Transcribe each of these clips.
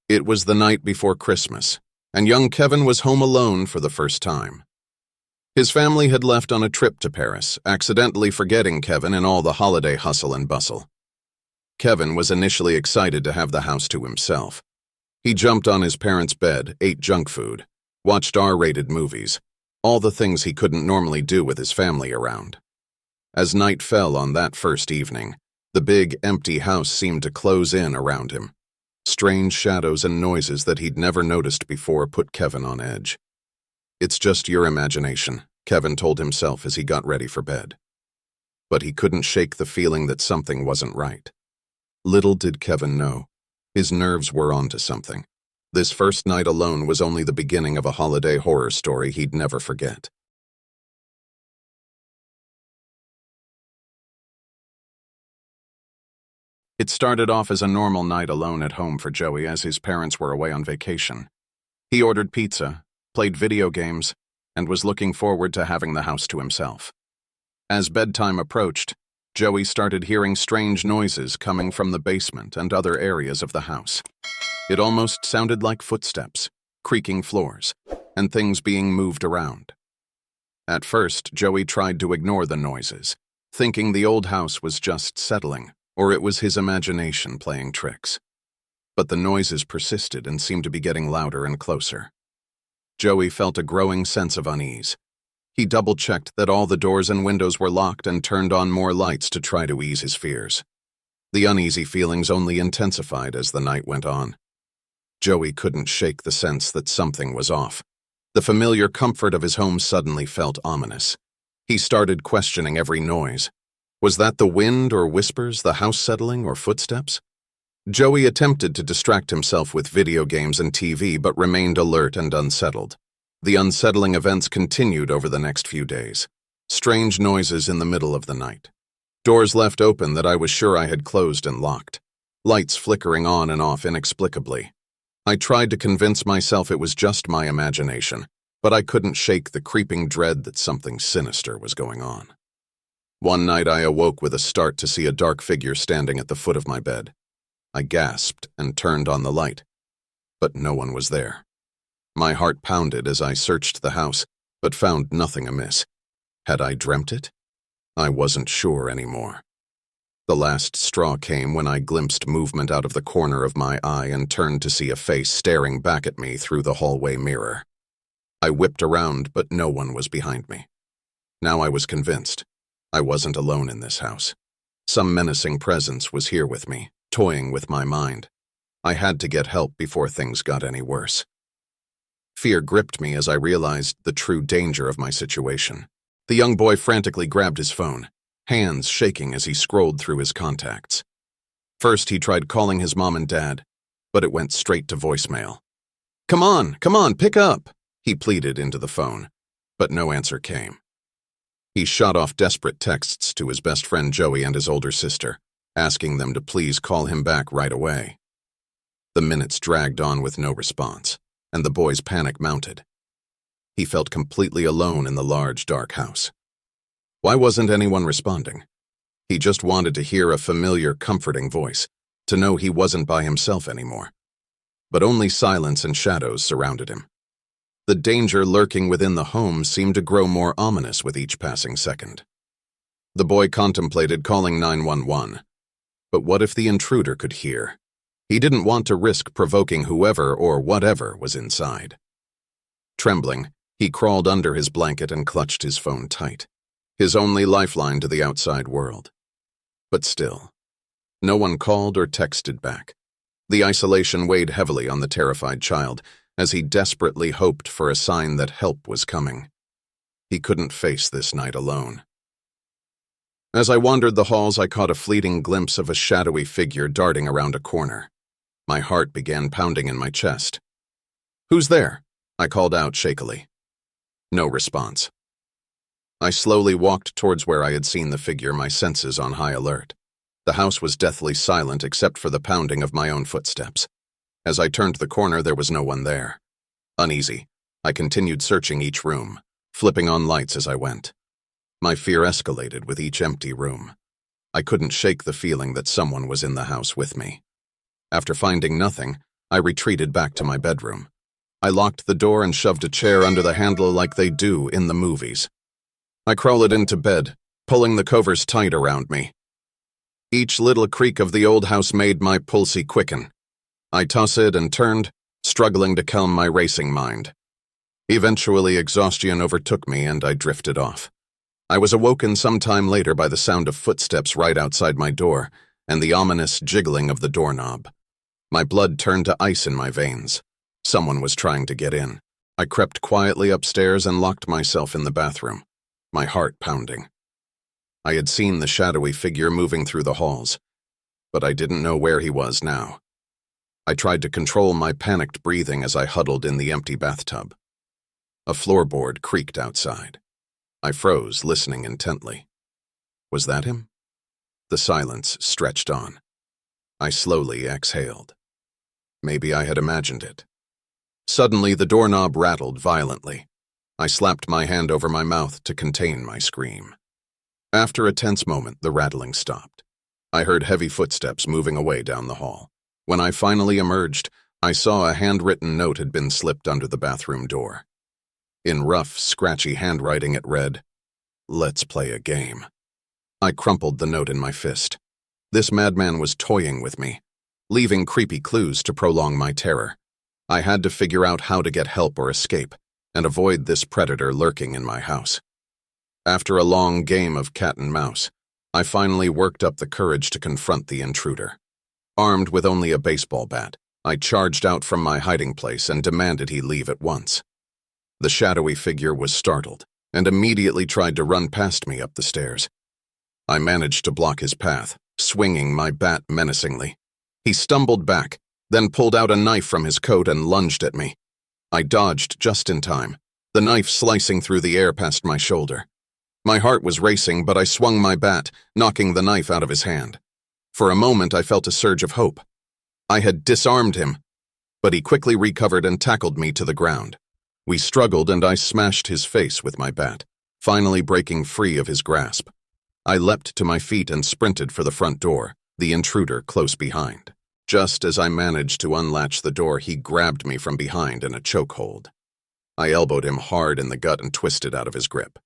It was the night before Christmas, and young Kevin was home alone for the first time. His family had left on a trip to Paris, accidentally forgetting Kevin in all the holiday hustle and bustle. Kevin was initially excited to have the house to himself. He jumped on his parents' bed, ate junk food, watched R-rated movies, all the things he couldn't normally do with his family around. As night fell on that first evening, the big, empty house seemed to close in around him. Strange shadows and noises that he'd never noticed before put Kevin on edge. "It's just your imagination," Kevin told himself as he got ready for bed. But he couldn't shake the feeling that something wasn't right. Little did Kevin know, his nerves were onto something. This first night alone was only the beginning of a holiday horror story he'd never forget. It started off as a normal night alone at home for Joey as his parents were away on vacation. He ordered pizza, played video games, and was looking forward to having the house to himself. As bedtime approached, Joey started hearing strange noises coming from the basement and other areas of the house. It almost sounded like footsteps, creaking floors, and things being moved around. At first, Joey tried to ignore the noises, thinking the old house was just settling, or it was his imagination playing tricks. But the noises persisted and seemed to be getting louder and closer. Joey felt a growing sense of unease. He double-checked that all the doors and windows were locked and turned on more lights to try to ease his fears. The uneasy feelings only intensified as the night went on. Joey couldn't shake the sense that something was off. The familiar comfort of his home suddenly felt ominous. He started questioning every noise. Was that the wind or whispers, the house settling, or footsteps? Joey attempted to distract himself with video games and TV, but remained alert and unsettled. The unsettling events continued over the next few days. Strange noises in the middle of the night. Doors left open that I was sure I had closed and locked. Lights flickering on and off inexplicably. I tried to convince myself it was just my imagination, but I couldn't shake the creeping dread that something sinister was going on. One night I awoke with a start to see a dark figure standing at the foot of my bed. I gasped and turned on the light, but no one was there. My heart pounded as I searched the house, but found nothing amiss. Had I dreamt it? I wasn't sure anymore. The last straw came when I glimpsed movement out of the corner of my eye and turned to see a face staring back at me through the hallway mirror. I whipped around, but no one was behind me. Now I was convinced. I wasn't alone in this house. Some menacing presence was here with me, toying with my mind. I had to get help before things got any worse. Fear gripped me as I realized the true danger of my situation. The young boy frantically grabbed his phone, hands shaking as he scrolled through his contacts. First, he tried calling his mom and dad, but it went straight to voicemail. Come on, pick up," he pleaded into the phone, but no answer came. He shot off desperate texts to his best friend Joey and his older sister, asking them to please call him back right away. The minutes dragged on with no response, and the boy's panic mounted. He felt completely alone in the large, dark house. Why wasn't anyone responding? He just wanted to hear a familiar, comforting voice, to know he wasn't by himself anymore. But only silence and shadows surrounded him. The danger lurking within the home seemed to grow more ominous with each passing second. The boy contemplated calling 911. But what if the intruder could hear? He didn't want to risk provoking whoever or whatever was inside. Trembling, he crawled under his blanket and clutched his phone tight, his only lifeline to the outside world. But still, no one called or texted back. The isolation weighed heavily on the terrified child, as he desperately hoped for a sign that help was coming. He couldn't face this night alone. As I wandered the halls, I caught a fleeting glimpse of a shadowy figure darting around a corner. My heart began pounding in my chest. "Who's there?" I called out shakily. No response. I slowly walked towards where I had seen the figure, my senses on high alert. The house was deathly silent except for the pounding of my own footsteps. As I turned the corner, there was no one there. Uneasy, I continued searching each room, flipping on lights as I went. My fear escalated with each empty room. I couldn't shake the feeling that someone was in the house with me. After finding nothing, I retreated back to my bedroom. I locked the door and shoved a chair under the handle like they do in the movies. I crawled into bed, pulling the covers tight around me. Each little creak of the old house made my pulse quicken. I tossed and turned, struggling to calm my racing mind. Eventually, exhaustion overtook me and I drifted off. I was awoken some time later by the sound of footsteps right outside my door and the ominous jiggling of the doorknob. My blood turned to ice in my veins. Someone was trying to get in. I crept quietly upstairs and locked myself in the bathroom, my heart pounding. I had seen the shadowy figure moving through the halls, but I didn't know where he was now. I tried to control my panicked breathing as I huddled in the empty bathtub. A floorboard creaked outside. I froze, listening intently. Was that him? The silence stretched on. I slowly exhaled. Maybe I had imagined it. Suddenly, the doorknob rattled violently. I slapped my hand over my mouth to contain my scream. After a tense moment, the rattling stopped. I heard heavy footsteps moving away down the hall. When I finally emerged, I saw a handwritten note had been slipped under the bathroom door. In rough, scratchy handwriting it read, "Let's play a game." I crumpled the note in my fist. This madman was toying with me, leaving creepy clues to prolong my terror. I had to figure out how to get help or escape, and avoid this predator lurking in my house. After a long game of cat and mouse, I finally worked up the courage to confront the intruder. Armed with only a baseball bat, I charged out from my hiding place and demanded he leave at once. The shadowy figure was startled and immediately tried to run past me up the stairs. I managed to block his path, swinging my bat menacingly. He stumbled back, then pulled out a knife from his coat and lunged at me. I dodged just in time, the knife slicing through the air past my shoulder. My heart was racing, but I swung my bat, knocking the knife out of his hand. For a moment, I felt a surge of hope. I had disarmed him, but he quickly recovered and tackled me to the ground. We struggled and I smashed his face with my bat, finally breaking free of his grasp. I leapt to my feet and sprinted for the front door, the intruder close behind. Just as I managed to unlatch the door, he grabbed me from behind in a chokehold. I elbowed him hard in the gut and twisted out of his grip.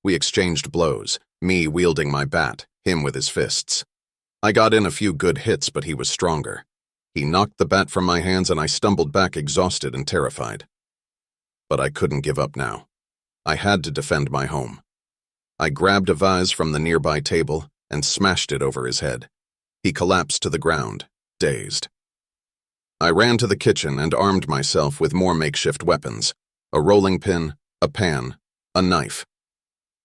We exchanged blows, me wielding my bat, him with his fists. I got in a few good hits, but he was stronger. He knocked the bat from my hands and I stumbled back exhausted and terrified. But I couldn't give up now. I had to defend my home. I grabbed a vase from the nearby table and smashed it over his head. He collapsed to the ground, dazed. I ran to the kitchen and armed myself with more makeshift weapons, a rolling pin, a pan, a knife.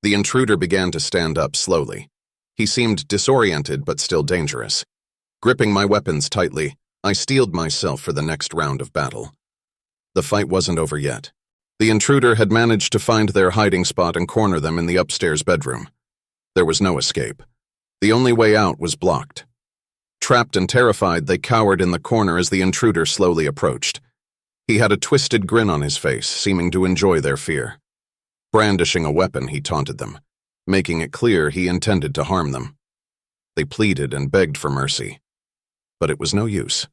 The intruder began to stand up slowly. He seemed disoriented but still dangerous. Gripping my weapons tightly, I steeled myself for the next round of battle. The fight wasn't over yet. The intruder had managed to find their hiding spot and corner them in the upstairs bedroom. There was no escape. The only way out was blocked. Trapped and terrified, they cowered in the corner as the intruder slowly approached. He had a twisted grin on his face, seeming to enjoy their fear. Brandishing a weapon, he taunted them, making it clear he intended to harm them. They pleaded and begged for mercy, but it was no use.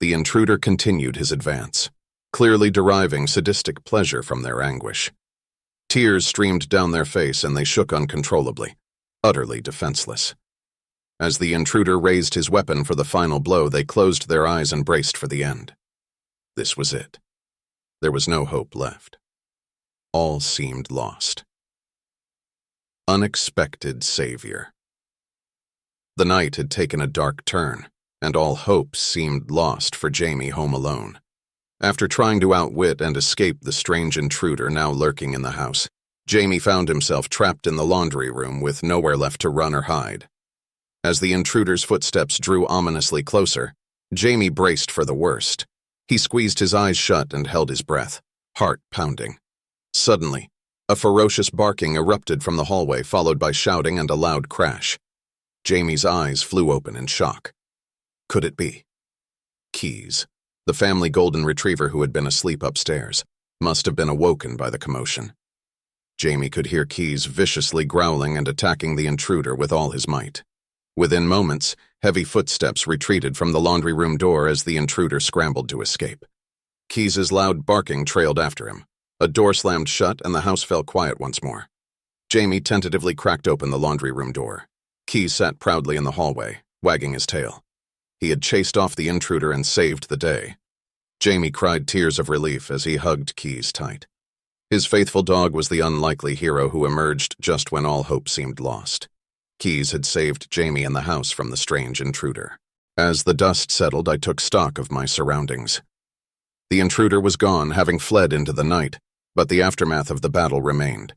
The intruder continued his advance, clearly deriving sadistic pleasure from their anguish. Tears streamed down their face and they shook uncontrollably, utterly defenseless. As the intruder raised his weapon for the final blow, they closed their eyes and braced for the end. This was it. There was no hope left. All seemed lost. Unexpected savior. The night had taken a dark turn, and all hope seemed lost for Jamie home alone. After trying to outwit and escape the strange intruder now lurking in the house, Jamie found himself trapped in the laundry room with nowhere left to run or hide. As the intruder's footsteps drew ominously closer, Jamie braced for the worst. He squeezed his eyes shut and held his breath, heart pounding. Suddenly, a ferocious barking erupted from the hallway, followed by shouting and a loud crash. Jamie's eyes flew open in shock. Could it be? Keys, the family golden retriever who had been asleep upstairs, must have been awoken by the commotion. Jamie could hear Keys viciously growling and attacking the intruder with all his might. Within moments, Heavy footsteps retreated from the laundry room door as the intruder scrambled to escape. Keys's loud barking trailed after him. A door slammed shut and the house fell quiet once more. Jamie tentatively cracked open the laundry room door. Keys sat proudly in the hallway, wagging his tail. He had chased off the intruder and saved the day. Jamie cried tears of relief as he hugged Keys tight. His faithful dog was the unlikely hero who emerged just when all hope seemed lost. Keys had saved Jamie and the house from the strange intruder. As the dust settled, I took stock of my surroundings. The intruder was gone, having fled into the night, but the aftermath of the battle remained.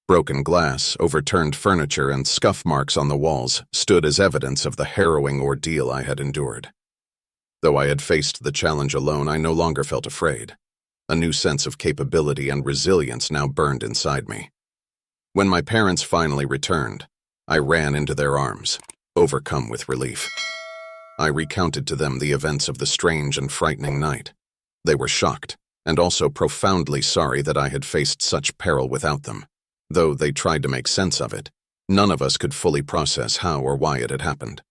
Broken glass, overturned furniture, and scuff marks on the walls stood as evidence of the harrowing ordeal I had endured. Though I had faced the challenge alone, I no longer felt afraid. A new sense of capability and resilience now burned inside me. When my parents finally returned, I ran into their arms, overcome with relief. I recounted to them the events of the strange and frightening night. They were shocked, and also profoundly sorry that I had faced such peril without them. Though they tried to make sense of it, none of us could fully process how or why it had happened.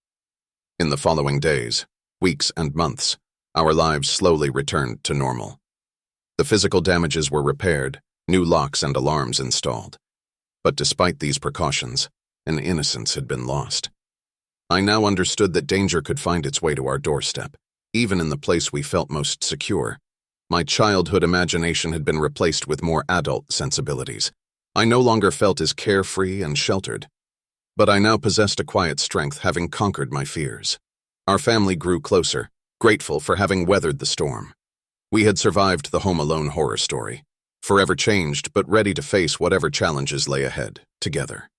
In the following days, weeks, and months, our lives slowly returned to normal. The physical damages were repaired, new locks and alarms installed. But despite these precautions, an innocence had been lost. I now understood that danger could find its way to our doorstep, even in the place we felt most secure. My childhood imagination had been replaced with more adult sensibilities. I no longer felt as carefree and sheltered, but I now possessed a quiet strength, having conquered my fears. Our family grew closer, grateful for having weathered the storm. We had survived the Home Alone horror story, forever changed but ready to face whatever challenges lay ahead, together.